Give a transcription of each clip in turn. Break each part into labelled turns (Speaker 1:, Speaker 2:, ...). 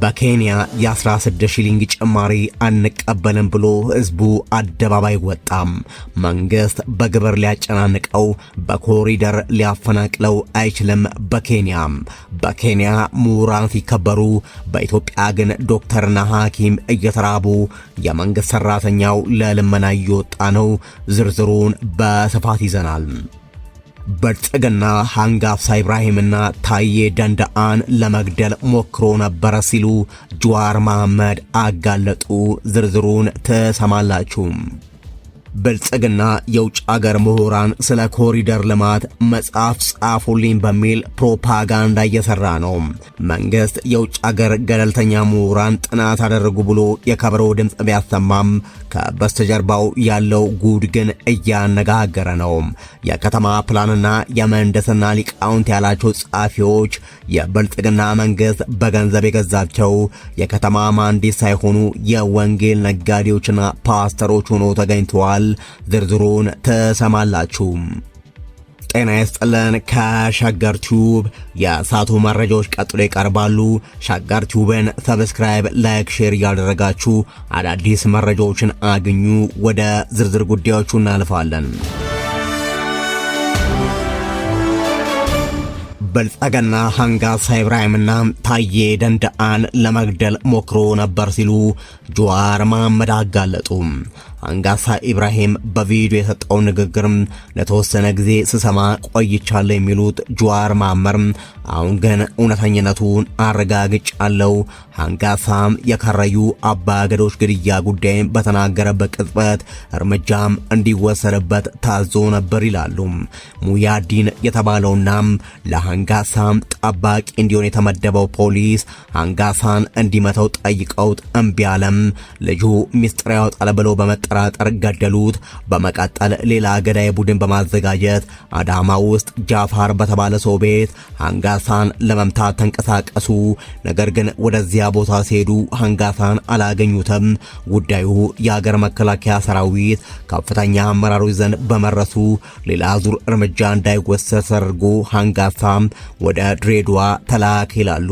Speaker 1: በኬንያ የ16 ሺሊንግ ጭማሪ አንቀበልም ብሎ ህዝቡ አደባባይ ወጣም። መንግስት በግብር ሊያጨናንቀው በኮሪደር ሊያፈናቅለው አይችልም። በኬንያ ምሁራን ሲከበሩ፣ በኢትዮጵያ ግን ዶክተርና ሐኪም እየተራቡ የመንግስት ሰራተኛው ለልመና እየወጣ ነው። ዝርዝሩን በስፋት ይዘናል። ብልጽግና አንጋሳ ኢብራሂምና ታዬ ደንደአን ለመግደል ሞክሮ ነበር ሲሉ ጀዋር መሐመድ አጋለጡ። ዝርዝሩን ትሰማላችሁ። ብልጽግና የውጭ አገር ምሁራን ስለ ኮሪደር ልማት መጽሐፍ ጻፉልኝ በሚል ፕሮፓጋንዳ እየሰራ ነው። መንግስት የውጭ አገር ገለልተኛ ምሁራን ጥናት አደረጉ ብሎ የከበሮ ድምፅ ቢያሰማም ከበስተጀርባው ያለው ጉድ ግን እያነጋገረ ነው። የከተማ ፕላንና የምህንድስና ሊቃውንት ያላቸው ጸሐፊዎች የብልጽግና መንግስት በገንዘብ የገዛቸው የከተማ መሐንዲስ ሳይሆኑ የወንጌል ነጋዴዎችና ፓስተሮች ሆነው ተገኝተዋል። ዝርዝሩን ተሰማላችሁ። ጤና ይስጥልን። ከሸገር ቲዩብ የሳቱ መረጃዎች ቀጥሎ ይቀርባሉ። ሸገር ቲዩብን ሰብስክራይብ፣ ላይክ፣ ሼር እያደረጋችሁ አዳዲስ መረጃዎችን አግኙ። ወደ ዝርዝር ጉዳዮቹ እናልፋለን። ብልጽግና አንጋሳ ኢብራሂምና ታዬ ደንደአን ለመግደል ሞክሮ ነበር ሲሉ ጀዋር መሐመድ አጋለጡ። አንጋሳ ኢብራሂም በቪዲዮ የሰጠው ንግግር ለተወሰነ ጊዜ ስሰማ ቆይቻለሁ የሚሉት ጀዋር መሐመድ አሁን ግን እውነተኝነቱን አረጋግጫለሁ። አንጋሳም የከረዩ አባገዶች ግድያ ጉዳይ በተናገረበት ቅጽበት እርምጃም እንዲወሰድበት ታዞ ነበር ይላሉ። ሙያዲን የተባለውና ለአንጋሳም ጠባቂ እንዲሆን የተመደበው ፖሊስ አንጋሳን እንዲመተው ጠይቀውት እምቢ አለም። ልጁ ሚስጥር ያወጣል ብለው በመጠራጠር ገደሉት። በመቀጠል ሌላ ገዳይ ቡድን በማዘጋጀት አዳማ ውስጥ ጃፋር በተባለ ሰው ቤት አንጋሳን ለመምታት ተንቀሳቀሱ። ነገር ግን ወደዚያ ቦታ ሲሄዱ አንጋሳን አላገኙትም። ጉዳዩ የሀገር መከላከያ ሰራዊት ከፍተኛ አመራሮች ዘንድ በመረሱ ሌላ ዙር እርምጃ እንዳይወሰድ ተደርጎ አንጋሳ ወደ ድሬዳዋ ተላከ ይላሉ።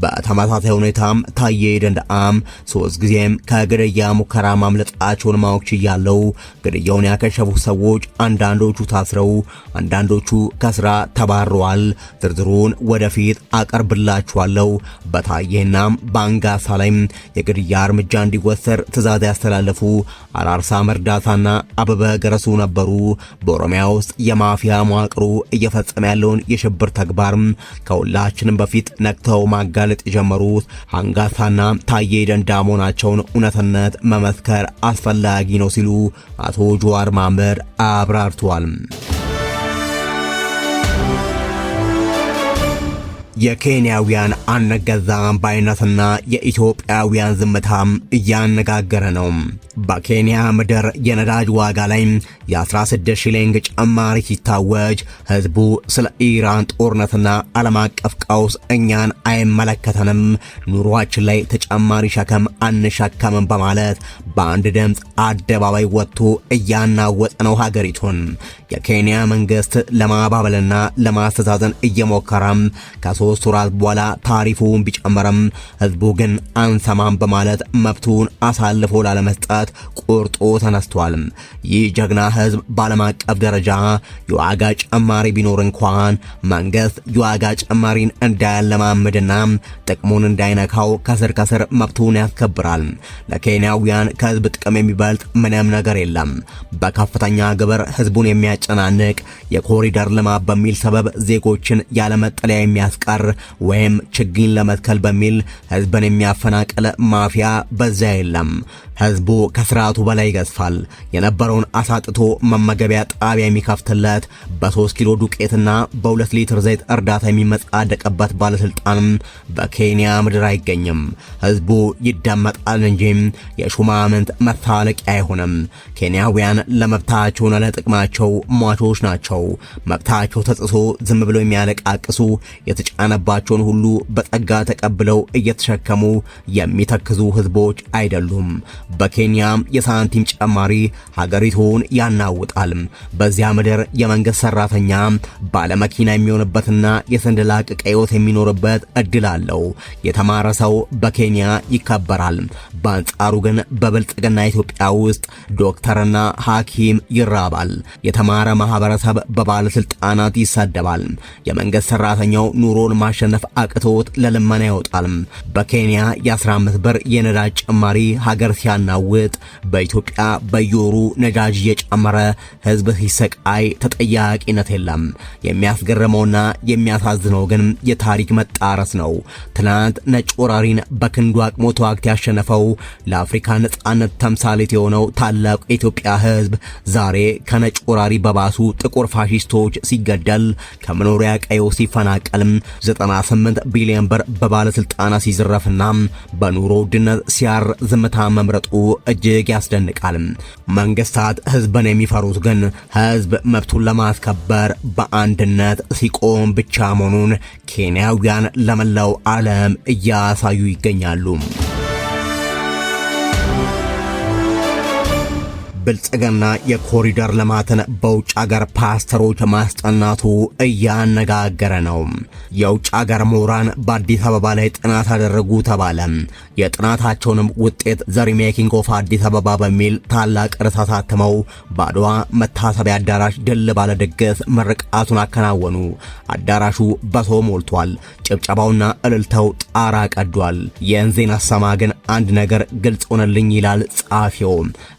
Speaker 1: በተመሳሳይ ሁኔታም ታዬ ደንደአም 3 ጊዜም ከግድያ ሙከራ ማምለጣቸውን ማወቅ ችያለሁ። ግድያውን ያከሸፉ ሰዎች አንዳንዶቹ ታስረው፣ አንዳንዶቹ ከስራ ተባረዋል። ዝርዝሩን ወደፊት አቀርብላችኋለሁ። በታዬና በአንጋሳ ላይ የግድያ እርምጃ እንዲወሰድ ትዕዛዝ ያስተላለፉ አራርሳ መርዳሳና አበበ ገረሱ ነበሩ። በኦሮሚያ ውስጥ የማፊያ መዋቅሩ እየፈጸመ ያለውን የሽብር ተግባር ከሁላችንም በፊት ነክተው ማጋለጥ የጀመሩት አንጋሳና ታዬ ደንደአ መሆናቸውን እውነትነት መመስከር አስፈላጊ ነው ሲሉ አቶ ጀዋር መሐመድ አብራርተዋል። የኬንያውያን አነገዛም ባይነትና የኢትዮጵያውያን ዝምታም እያነጋገረ ነው። በኬንያ ምድር የነዳጅ ዋጋ ላይ የ16 ሺሊንግ ጭማሪ ሲታወጅ ህዝቡ ስለ ኢራን ጦርነትና ዓለም አቀፍ ቀውስ እኛን አይመለከተንም፣ ኑሯችን ላይ ተጨማሪ ሸክም አንሸከምም በማለት በአንድ ድምፅ አደባባይ ወጥቶ እያናወጠ ነው ሀገሪቱን። የኬንያ መንግስት ለማባበልና ለማስተዛዘን እየሞከረም ከ3 ወራት በኋላ ታሪፉን ቢጨመረም ህዝቡ ግን አንሰማም በማለት መብቱን አሳልፎ ላለመስጠት ቆርጦ ተነስቷል። ይህ ጀግና ህዝብ በዓለም አቀፍ ደረጃ የዋጋ ጭማሪ ቢኖር እንኳን መንግስት የዋጋ ጭማሪን እንዳያለማምድና ጥቅሙን እንዳይነካው ከስር መብቱን ያስከብራል። ለኬንያውያን ከህዝብ ጥቅም የሚበልጥ ምንም ነገር የለም። በከፍተኛ ግብር ህዝቡን የሚያጨናንቅ የኮሪደር ልማት በሚል ሰበብ ዜጎችን ያለመጠለያ የሚያስቀር ወይም ችግኝ ለመትከል በሚል ህዝብን የሚያፈናቅል ማፊያ በዛ የለም። ህዝቡ ከስርዓቱ በላይ ይገዝፋል። የነበረውን አሳጥቶ መመገቢያ ጣቢያ የሚከፍትለት በ3 ኪሎ ዱቄትና በ2 ሊትር ዘይት እርዳታ የሚመጻደቅበት ባለስልጣንም በኬንያ ምድር አይገኝም። ህዝቡ ይደመጣል እንጂ የሹማምንት መታለቂያ አይሆንም። ኬንያውያን ለመብታቸውና ለጥቅማቸው ሟቾች ናቸው። መብታቸው ተጥሶ ዝም ብለው የሚያለቃቅሱ የተጫነባቸውን ሁሉ በጸጋ ተቀብለው እየተሸከሙ የሚተክዙ ህዝቦች አይደሉም። በኬንያ የሳንቲም ጨማሪ ሀገሪቱን ያናውጣል። በዚያ ምድር የመንግስት ሰራተኛ ባለመኪና የሚሆንበትና የሰንደላቀቀ ሕይወት የሚኖርበት እድል አለው። የተማረ ሰው በኬንያ ይከበራል። በአንጻሩ ግን በብልጽግና ኢትዮጵያ ውስጥ ዶክተርና ሐኪም ይራባል። የተማረ ማህበረሰብ በባለስልጣናት ይሰደባል። የመንግስት ሰራተኛው ኑሮን ማሸነፍ አቅቶት ለልመና ይወጣል። በኬንያ የ15 ብር የነዳጅ ጭማሪ ሀገር ሲያናውጥ፣ በኢትዮጵያ በየወሩ ነዳጅ እየጨመረ ህዝብ ሲሰቃይ ተጠያቂነት የለም። የሚያስገርመውና የሚያሳዝነው ግን የታሪክ መጣረስ ነው። ትናንት ነጭ ወራሪን በክንዱ አቅሞ ተዋግቶ ያሸነፈው ለአፍሪካ ነጻነት ተምሳሌት የሆነው ታላቁ የኢትዮጵያ ህዝብ ዛሬ ከነጭ ወራሪ በባሱ ጥቁር ፋሺስቶች ሲገደል፣ ከመኖሪያ ቀየው ሲፈናቀልም፣ 98 ቢሊዮን ብር በባለስልጣናት ሲዘረፍና በኑሮ ውድነት ሲያር ዝምታ መምረጡ እጅግ ያስደንቃል። መንግስታት ህዝብን የሚፈሩት ግን ህዝብ መብቱን ለማስከበር በአንድነት ሲቆም ብቻ መሆኑን ኬንያውያን ለመላው ዓለም እያሳዩ ይገኛሉ። ብልጽግና የኮሪደር ልማትን በውጭ ሀገር ፓስተሮች ማስጠናቱ እያነጋገረ ነው። የውጭ ሀገር ምሁራን በአዲስ አበባ ላይ ጥናት አደረጉ ተባለ። የጥናታቸውንም ውጤት ዘ ሪሜኪንግ ኦፍ አዲስ አበባ በሚል ታላቅ ርዕስ አሳትመው በአድዋ መታሰቢያ አዳራሽ ድል ባለ ድግስ ምርቃቱን አከናወኑ። አዳራሹ በሰው ሞልቷል። ጭብጨባውና እልልታው ጣራ ቀዷል። ይህን ዜና ሰማ ግን አንድ ነገር ግልጽ ሆነልኝ ይላል ጸሐፊው።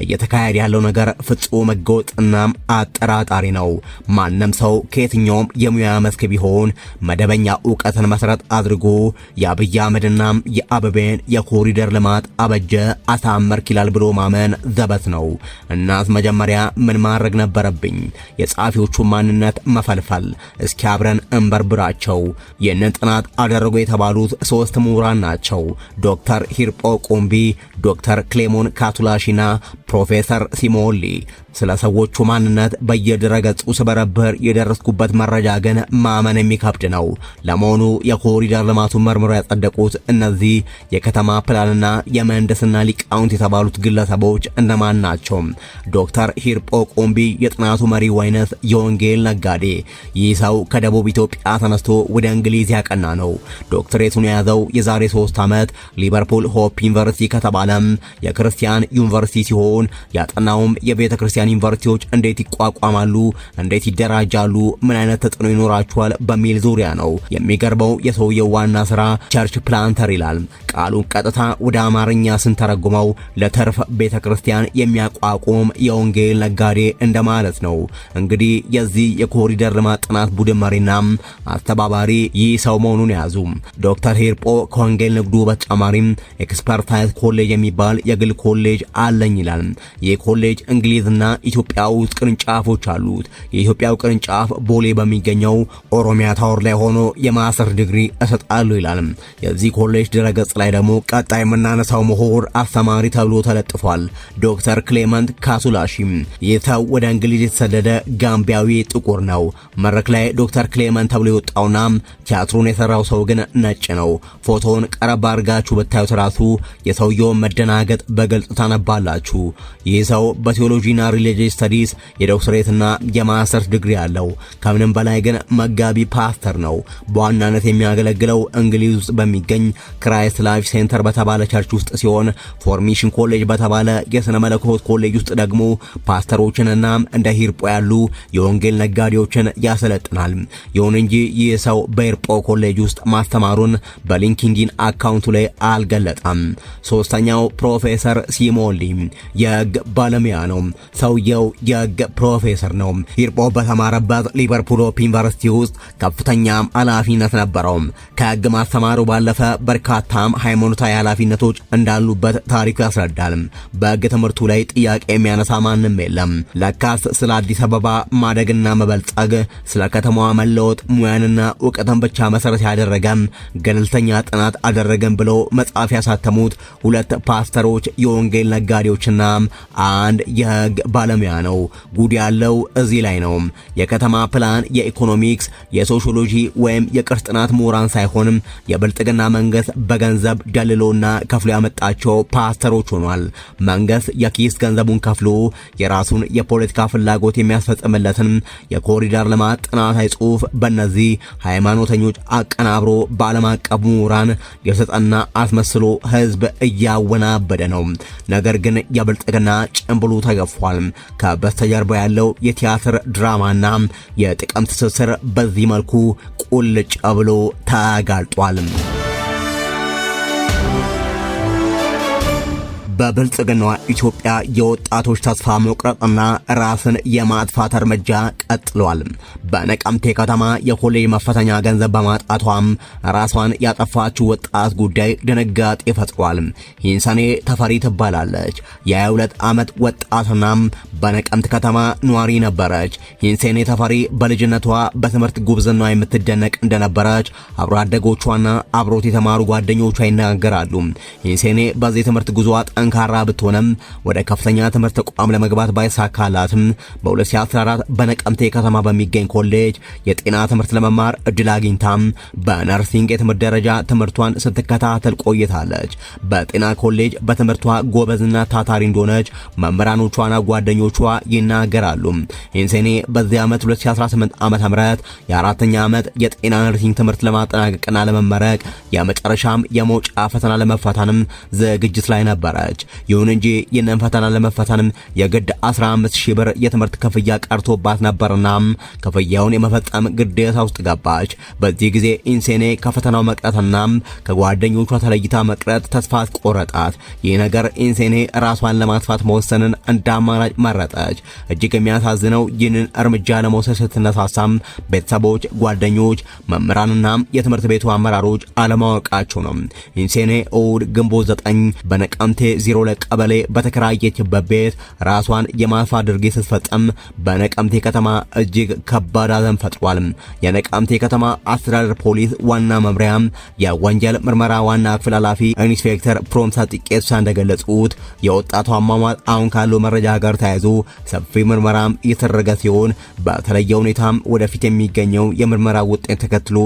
Speaker 1: እየተካሄደ ያለው ነገር ፍጹም ሕገወጥና አጠራጣሪ ነው። ማንም ሰው ከየትኛውም የሙያ መስክ ቢሆን መደበኛ ዕውቀትን መሰረት አድርጎ የአብይ አህመድና የአበቤን የኮሪደር ልማት አበጀ አሳመርክ ይላል ብሎ ማመን ዘበት ነው። እናስ መጀመሪያ ምን ማድረግ ነበረብኝ? የጸሐፊዎቹ ማንነት መፈልፈል። እስኪ አብረን እንበርብራቸው። ይህንን ጥናት አደረጉ የተባሉት 3 ምሁራን ናቸው። ዶክተር ሂርጶ ቁምቢ፣ ዶክተር ክሌሞን ካቱላሺና ፕሮፌሰር ሲሞሊ። ስለ ሰዎቹ ማንነት በየድረገጹ ስበረብር የደረስኩበት መረጃ ግን ማመን የሚከብድ ነው። ለመሆኑ የኮሪደር ልማቱን መርምረው ያጸደቁት እነዚህ የከተማ ፕላንና የምህንድስና ሊቃውንት የተባሉት ግለሰቦች እነማን ናቸው? ዶክተር ሂርጶ ቁምቢ የጥናቱ መሪ ወይንስ የወንጌል ነጋዴ? ይህ ሰው ከደቡብ ኢትዮጵያ ተነስቶ ወደ እንግሊዝ ያቀና ነው። ዶክትሬቱን የያዘው የዛሬ 3 ዓመት ሊቨርፑል ሆፕ ዩኒቨርሲቲ ከተባለ የክርስቲያን ዩኒቨርሲቲ ሲሆን ያጠናውም የቤተ ክርስቲያን ዩኒቨርሲቲዎች እንዴት ይቋቋማሉ፣ እንዴት ይደራጃሉ፣ ምን አይነት ተጽዕኖ ይኖራቸዋል በሚል ዙሪያ ነው። የሚገርመው የሰውየው ዋና ስራ ቸርች ፕላንተር ይላል። ቃሉን ቀጥታ ወደ አማርኛ ስንተረጉመው ለተርፍ ቤተ ክርስቲያን የሚያቋቁም የወንጌል ነጋዴ እንደማለት ነው። እንግዲህ የዚህ የኮሪደር ልማት ጥናት ቡድን መሪና አስተባባሪ ይህ ሰው መሆኑን ያዙ። ዶክተር ሂርጶ ከወንጌል ንግዱ በተጨማሪም ኤክስፐርታይዝ ኮሌጅ የሚባል የግል ኮሌጅ አለኝ ይላል። ይህ ኮሌጅ እንግሊዝና ኢትዮጵያ ውስጥ ቅርንጫፎች አሉት። የኢትዮጵያው ቅርንጫፍ ቦሌ በሚገኘው ኦሮሚያ ታወር ላይ ሆኖ የማስተር ዲግሪ እሰጣለሁ ይላል። የዚህ ኮሌጅ ድረገጽ ላይ ደግሞ ቀጣይ የምናነሳው ምሁር አስተማሪ ተብሎ ተለጥፏል። ዶክተር ክሌመንት ካቱላሺ። ይህ ሰው ወደ እንግሊዝ የተሰደደ ጋምቢያዊ ጥቁር ነው። መድረክ ላይ ዶክተር ክሌመንት ተብሎ የወጣውና ቲያትሩን የሰራው ሰው ግን ነጭ ነው። ፎቶውን ቀረብ አድርጋችሁ ብታዩት ራሱ የሰውየውን መደናገጥ በግልጽ ታነባላችሁ። ይህ ሰው በቴዎሎጂና ሪሊጂየስ ስተዲስ የዶክትሬትና የማስተርስ ዲግሪ አለው። ከምንም በላይ ግን መጋቢ ፓስተር ነው። በዋናነት የሚያገለግለው እንግሊዝ ውስጥ በሚገኝ ክራይስት ላይፍ ሴንተር በተባለ ቸርች ውስጥ ሲሆን ፎርሜሽን ኮሌጅ በተባለ የሥነ መለኮት ኮሌጅ ውስጥ ደግሞ ፓስተሮችንና እንደ ሂርጶ ያሉ የወንጌል ነጋዴዎችን ያሰለጥናል። ይሁን እንጂ ይህ ሰው በሂርጶ ኮሌጅ ውስጥ ማስተማሩን በሊንክድኢን አካውንቱ ላይ አልገለጠም። ሶስተኛው ፕሮፌሰር ሲሞሊ የሕግ ባለሙያ ነው። ሰውየው የሕግ ፕሮፌሰር ነው። ሂርጶ በተማረበት ሊቨርፑል ሆፕ ዩኒቨርሲቲ ውስጥ ከፍተኛ ኃላፊነት ነበረው። ከሕግ ማስተማሩ ባለፈ በርካታም ሃይማኖታዊ ኃላፊነቶች እንዳሉበት ታሪኩ ያስረዳል። በሕግ ትምህርቱ ላይ ጥያቄ የሚያነሳ ማንም የለም። ለካስ ስለ አዲስ አበባ ማደግና መበልጸግ፣ ስለ ከተማዋ መለወጥ ሙያንና እውቀትን ብቻ መሰረት ያደረገ ገለልተኛ ጥናት አደረገን ብለው መጽሐፍ ያሳተሙት 2 ፓስተሮች የወንጌል ነጋዴዎችና አንድ የህግ ባለሙያ ነው። ጉድ ያለው እዚህ ላይ ነው። የከተማ ፕላን የኢኮኖሚክስ የሶሺዮሎጂ ወይም የቅርስ ጥናት ምሁራን ሳይሆንም የብልጽግና መንግስት በገንዘብ ደልሎና ከፍሎ ያመጣቸው ፓስተሮች ሆኗል። መንግስት የኪስ ገንዘቡን ከፍሎ የራሱን የፖለቲካ ፍላጎት የሚያስፈጽምለትን የኮሪደር ልማት ጥናታዊ ጽሑፍ በእነዚህ ሃይማኖተኞች አቀናብሮ በዓለም አቀፍ ምሁራን የተጠና አስመስሎ ህዝብ እያወናበደ ነው። ነገር ግን የብልጽግና ጭንብሉ ተገፏል። ከበስተጀርባ ያለው የቲያትር ድራማና የጥቅም ትስስር በዚህ መልኩ ቁልጭ ብሎ ተጋልጧል። በብልጽግናዋ ኢትዮጵያ የወጣቶች ተስፋ መቁረጥና ራስን የማጥፋት እርምጃ ቀጥሏል። በነቀምቴ ከተማ የኮሌጅ መፈተኛ ገንዘብ በማጣቷም ራሷን ያጠፋችው ወጣት ጉዳይ ድንጋጤ ፈጥሯል። ሂንሰኔ ተፈሪ ትባላለች። የ22 ዓመት ወጣትና በነቀምት ከተማ ኗሪ ነበረች። ሂንሰኔ ተፈሪ በልጅነቷ በትምህርት ጉብዝና የምትደነቅ እንደነበረች አብሮ አደጎቿና አብሮት የተማሩ ጓደኞቿ ይናገራሉ። ሂንሰኔ በዚህ ትምህርት ጉዞ ጠንካራ ብትሆንም ወደ ከፍተኛ ትምህርት ተቋም ለመግባት ባይሳካላትም በ2014 በነቀምቴ ከተማ በሚገኝ ኮሌጅ የጤና ትምህርት ለመማር እድል አግኝታም በነርሲንግ የትምህርት ደረጃ ትምህርቷን ስትከታተል ቆይታለች። በጤና ኮሌጅ በትምህርቷ ጎበዝና ታታሪ እንደሆነች መምህራኖቿና ጓደኞቿ ይናገራሉ። ሂንሰኔ በዚህ ዓመት 2018 ዓመተ ምህረት የአራተኛ ዓመት የጤና ነርሲንግ ትምህርት ለማጠናቀቅና ለመመረቅ የመጨረሻም የመውጫ ፈተና ለመፈተንም ዝግጅት ላይ ነበረች። ይሁን እንጂ ይህንን ፈተና ለመፈተንም የግድ 15000 ብር የትምህርት ክፍያ ቀርቶባት ነበርና ክፍያውን የመፈጸም ግዴታ ውስጥ ገባች። በዚህ ጊዜ ሂንሰኔ ከፈተናው መቅረትና ከጓደኞቿ ተለይታ መቅረት ተስፋ አስቆረጣት። ይህ ነገር ሂንሰኔ ራሷን ለማጥፋት መወሰንን እንደ አማራጭ መረጠች። እጅግ የሚያሳዝነው ይህንን እርምጃ ለመውሰድ ስትነሳሳም ቤተሰቦች፣ ጓደኞች፣ መምህራንና የትምህርት ቤቱ አመራሮች አለማወቃቸው ነው። ሂንሰኔ እሁድ ግንቦት 9 በነቀምቴ 02 ቀበሌ በተከራየችበት ቤት ራሷን የማጥፋት ድርጊት ስትፈጸም በነቀምቴ ከተማ እጅግ ከባድ ሐዘን ፈጥሯል። የነቀምቴ ከተማ አስተዳደር ፖሊስ ዋና መምሪያ የወንጀል ምርመራ ዋና ክፍል ኃላፊ ኢንስፔክተር ፕሮምሳ ጥቄሳ እንደገለጹት የወጣቷ አሟሟት አሁን ካለው መረጃ ጋር ተያይዞ ሰፊ ምርመራም እየተደረገ ሲሆን በተለየ ሁኔታም ወደፊት የሚገኘው የምርመራ ውጤት ተከትሎ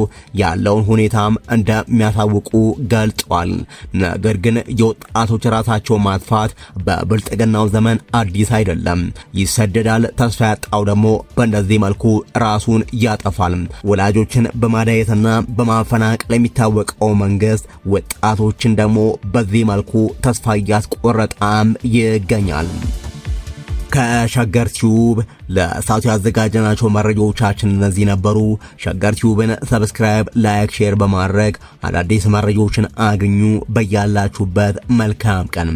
Speaker 1: ያለውን ሁኔታም እንደሚያሳውቁ ገልጿል። ነገር ግን የወጣቶች ራሳቸው ማጥፋት በብልጽግናው ዘመን አዲስ አይደለም። ይሰደዳል። ተስፋ ያጣው ደግሞ በእንደዚህ መልኩ ራሱን ያጠፋል። ወላጆችን በማዳየትና በማፈናቀል የሚታወቀው መንግስት ወጣቶችን ደግሞ በዚህ መልኩ ተስፋ እያስቆረጠም ይገኛል። ከሸገር ቲዩብ ለሳቱ ያዘጋጀናቸው መረጃዎቻችን እነዚህ ነበሩ። ሸገር ቲዩብን ሰብስክራይብ፣ ላይክ፣ ሼር በማድረግ አዳዲስ መረጃዎችን አግኙ። በያላችሁበት መልካም ቀን